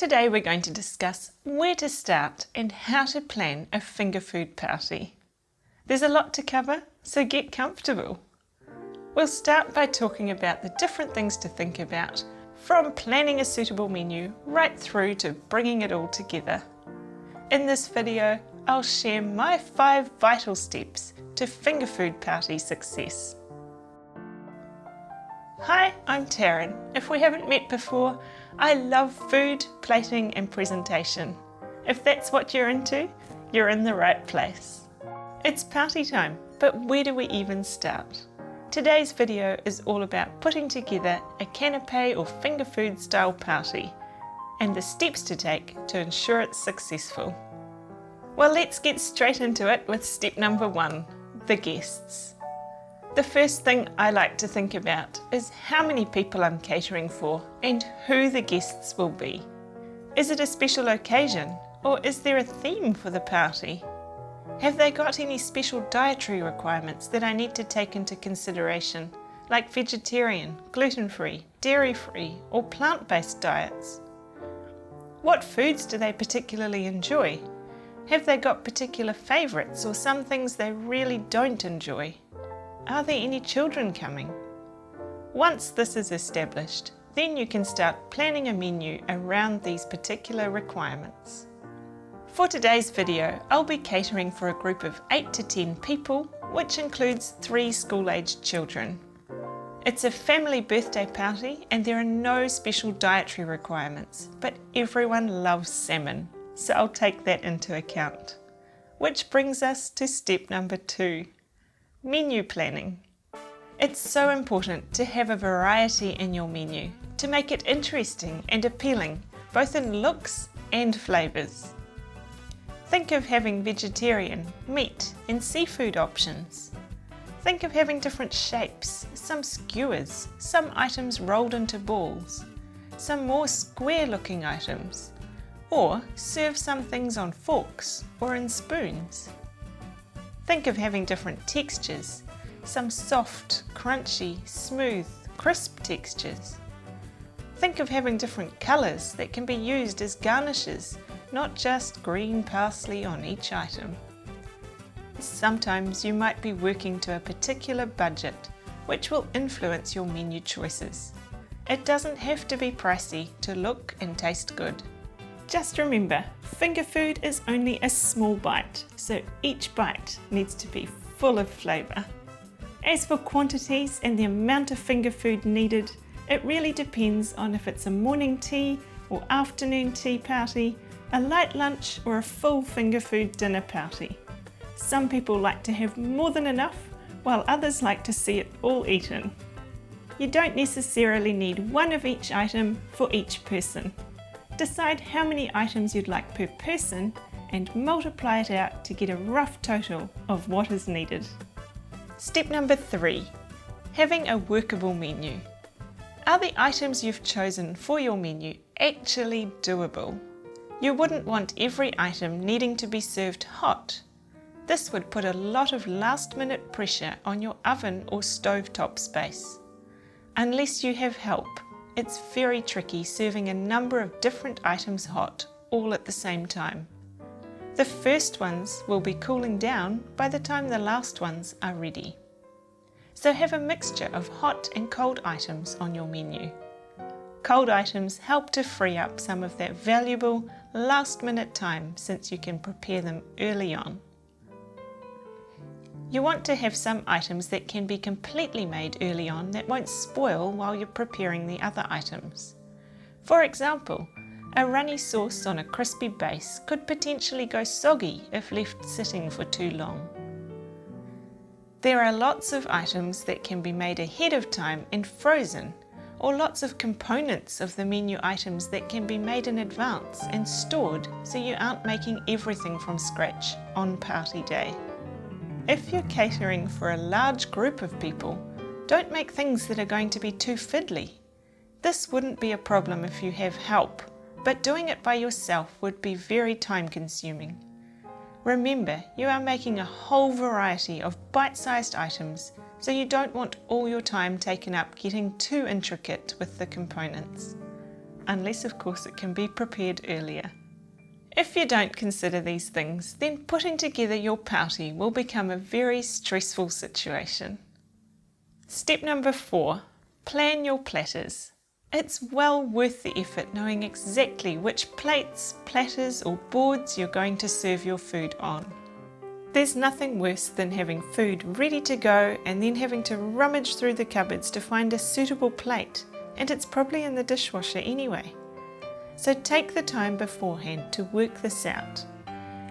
Today we're going to discuss where to start and how to plan a finger food party. There's a lot to cover, so get comfortable. We'll start by talking about the different things to think about, from planning a suitable menu right through to bringing it all together. In this video, I'll share my 5 vital steps to finger food party success. Hi, I'm Taryn. If we haven't met before, I love food, plating and presentation. If that's what you're into, you're in the right place. It's party time, but where do we even start? Today's video is all about putting together a canapé or finger food style party and the steps to take to ensure it's successful. Well, let's get straight into it with step number 1, the guests. The first thing I like to think about is how many people I'm catering for and who the guests will be. Is it a special occasion, or is there a theme for the party? Have they got any special dietary requirements that I need to take into consideration, like vegetarian, gluten-free, dairy-free or plant-based diets? What foods do they particularly enjoy? Have they got particular favourites or some things they really don't enjoy? Are there any children coming? Once this is established, then you can start planning a menu around these particular requirements. For today's video, I'll be catering for a group of 8 to 10 people, which includes 3 school-aged children. It's a family birthday party and there are no special dietary requirements, but everyone loves salmon, so I'll take that into account. Which brings us to step number 2. Menu planning. It's so important to have a variety in your menu to make it interesting and appealing, both in looks and flavours. Think of having vegetarian, meat and seafood options. Think of having different shapes, some skewers, some items rolled into balls, some more square looking items, or serve some things on forks or in spoons. Think of having different textures, some soft, crunchy, smooth, crisp textures. Think of having different colours that can be used as garnishes, not just green parsley on each item. Sometimes you might be working to a particular budget, which will influence your menu choices. It doesn't have to be pricey to look and taste good. Just remember, finger food is only a small bite, so each bite needs to be full of flavour. As for quantities and the amount of finger food needed, it really depends on if it's a morning tea or afternoon tea party, a light lunch or a full finger food dinner party. Some people like to have more than enough, while others like to see it all eaten. You don't necessarily need one of each item for each person. Decide how many items you'd like per person and multiply it out to get a rough total of what is needed. Step number 3. Having a workable menu. Are the items you've chosen for your menu actually doable? You wouldn't want every item needing to be served hot. This would put a lot of last-minute pressure on your oven or stovetop space. Unless you have help, it's very tricky serving a number of different items hot all at the same time. The first ones will be cooling down by the time the last ones are ready. So have a mixture of hot and cold items on your menu. Cold items help to free up some of that valuable last-minute time since you can prepare them early on. You want to have some items that can be completely made early on that won't spoil while you're preparing the other items. For example, a runny sauce on a crispy base could potentially go soggy if left sitting for too long. There are lots of items that can be made ahead of time and frozen, or lots of components of the menu items that can be made in advance and stored so you aren't making everything from scratch on party day. If you're catering for a large group of people, don't make things that are going to be too fiddly. This wouldn't be a problem if you have help, but doing it by yourself would be very time-consuming. Remember, you are making a whole variety of bite-sized items, so you don't want all your time taken up getting too intricate with the components. unless of course it can be prepared earlier. If you don't consider these things, then putting together your party will become a very stressful situation. Step number 4, plan your platters. It's well worth the effort knowing exactly which plates, platters or boards you're going to serve your food on. There's nothing worse than having food ready to go and then having to rummage through the cupboards to find a suitable plate, and it's probably in the dishwasher anyway. So take the time beforehand to work this out.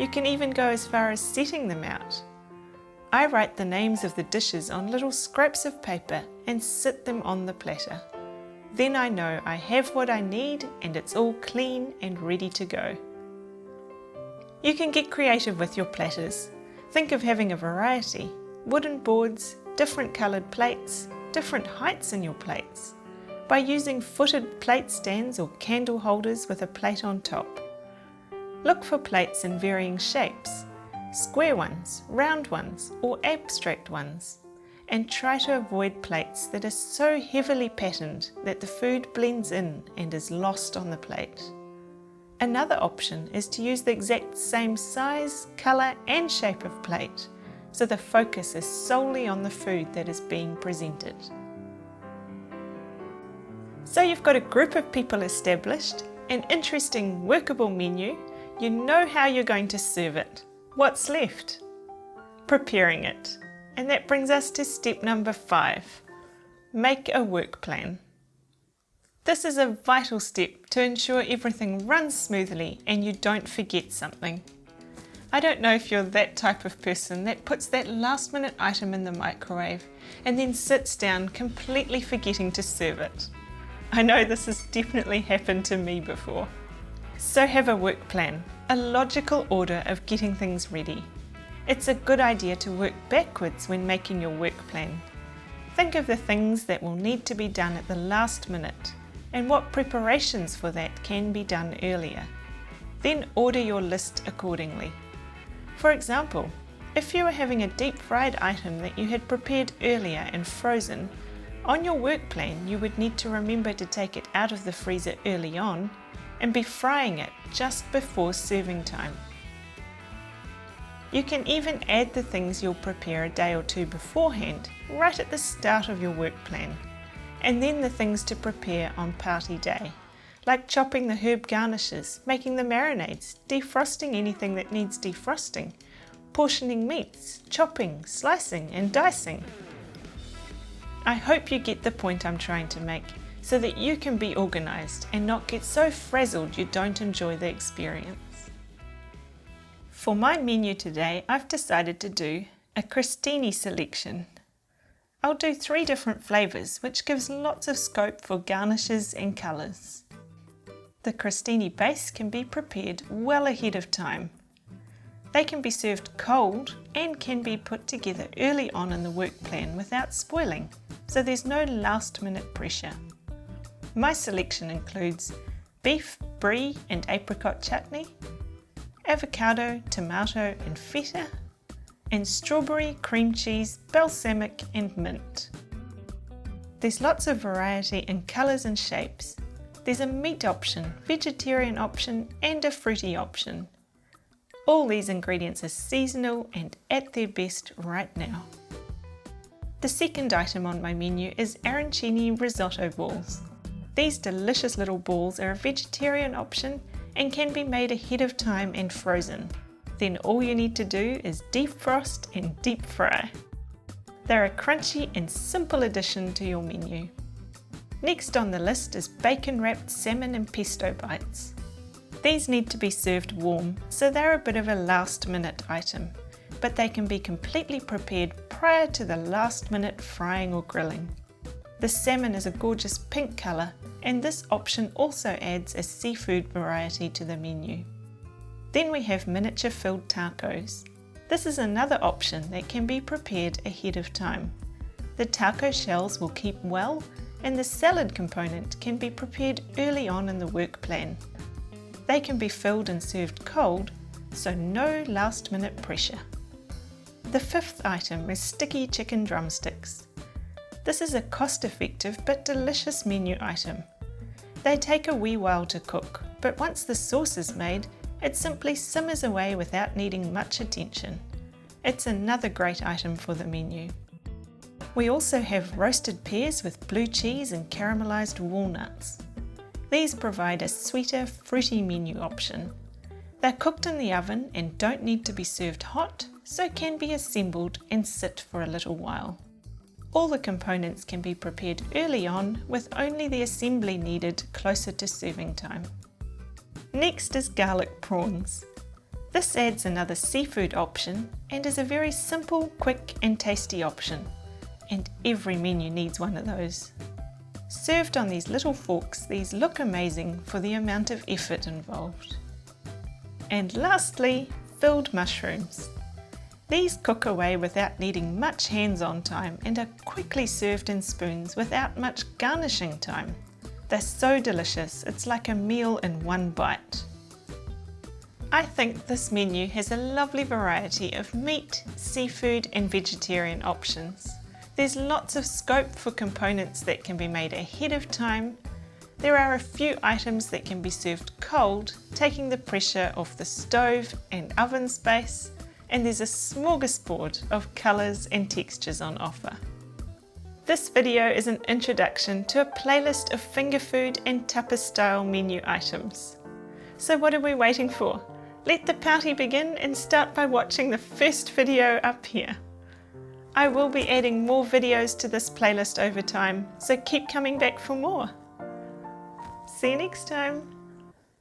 You can even go as far as setting them out. I write the names of the dishes on little scraps of paper and sit them on the platter. Then I know I have what I need and it's all clean and ready to go. You can get creative with your platters. Think of having a variety: wooden boards, different coloured plates, different heights in your plates, by using footed plate stands or candle holders with a plate on top. Look for plates in varying shapes, square ones, round ones, or abstract ones, and try to avoid plates that are so heavily patterned that the food blends in and is lost on the plate. Another option is to use the exact same size, colour and shape of plate, so the focus is solely on the food that is being presented. So you've got a group of people established, an interesting workable menu, you know how you're going to serve it. What's left? Preparing it. And that brings us to step number 5. Make a work plan. This is a vital step to ensure everything runs smoothly and you don't forget something. I don't know if you're that type of person that puts that last minute item in the microwave and then sits down completely forgetting to serve it. I know this has definitely happened to me before. So have a work plan, a logical order of getting things ready. It's a good idea to work backwards when making your work plan. Think of the things that will need to be done at the last minute and what preparations for that can be done earlier. Then order your list accordingly. For example, if you were having a deep fried item that you had prepared earlier and frozen, on your work plan you would need to remember to take it out of the freezer early on and be frying it just before serving time. You can even add the things you'll prepare a day or two beforehand, right at the start of your work plan, and then the things to prepare on party day, like chopping the herb garnishes, making the marinades, defrosting anything that needs defrosting, portioning meats, chopping, slicing and dicing. I hope you get the point I'm trying to make, so that you can be organised and not get so frazzled you don't enjoy the experience. For my menu today, I've decided to do a crostini selection. I'll do 3 different flavours, which gives lots of scope for garnishes and colours. The crostini base can be prepared well ahead of time. They can be served cold and can be put together early on in the work plan without spoiling, so there's no last minute pressure. My selection includes beef, brie and apricot chutney, avocado, tomato and feta, and strawberry, cream cheese, balsamic and mint. There's lots of variety in colours and shapes. There's a meat option, vegetarian option and a fruity option. All these ingredients are seasonal and at their best right now. The second item on my menu is arancini risotto balls. These delicious little balls are a vegetarian option and can be made ahead of time and frozen. Then all you need to do is defrost and deep fry. They're a crunchy and simple addition to your menu. Next on the list is bacon wrapped salmon and pesto bites. These need to be served warm, so they're a bit of a last minute item, but they can be completely prepared prior to the last minute frying or grilling. The salmon is a gorgeous pink colour, and this option also adds a seafood variety to the menu. Then we have miniature filled tacos. This is another option that can be prepared ahead of time. The taco shells will keep well, and the salad component can be prepared early on in the work plan. They can be filled and served cold, so no last minute pressure. The fifth item is sticky chicken drumsticks. This is a cost-effective but delicious menu item. They take a wee while to cook, but once the sauce is made, it simply simmers away without needing much attention. It's another great item for the menu. We also have roasted pears with blue cheese and caramelised walnuts. These provide a sweeter, fruity menu option. They're cooked in the oven and don't need to be served hot, so can be assembled and sit for a little while. All the components can be prepared early on, with only the assembly needed closer to serving time. Next is garlic prawns. This adds another seafood option and is a very simple, quick and tasty option. And every menu needs one of those. Served on these little forks, these look amazing for the amount of effort involved. And lastly, filled mushrooms. These cook away without needing much hands-on time and are quickly served in spoons without much garnishing time. They're so delicious, it's like a meal in one bite. I think this menu has a lovely variety of meat, seafood and vegetarian options. There's lots of scope for components that can be made ahead of time. There are a few items that can be served cold, taking the pressure off the stove and oven space, and there's a smorgasbord of colours and textures on offer. This video is an introduction to a playlist of finger food and tapas style menu items. So what are we waiting for? Let the party begin and start by watching the first video up here. I will be adding more videos to this playlist over time, so keep coming back for more. See you next time.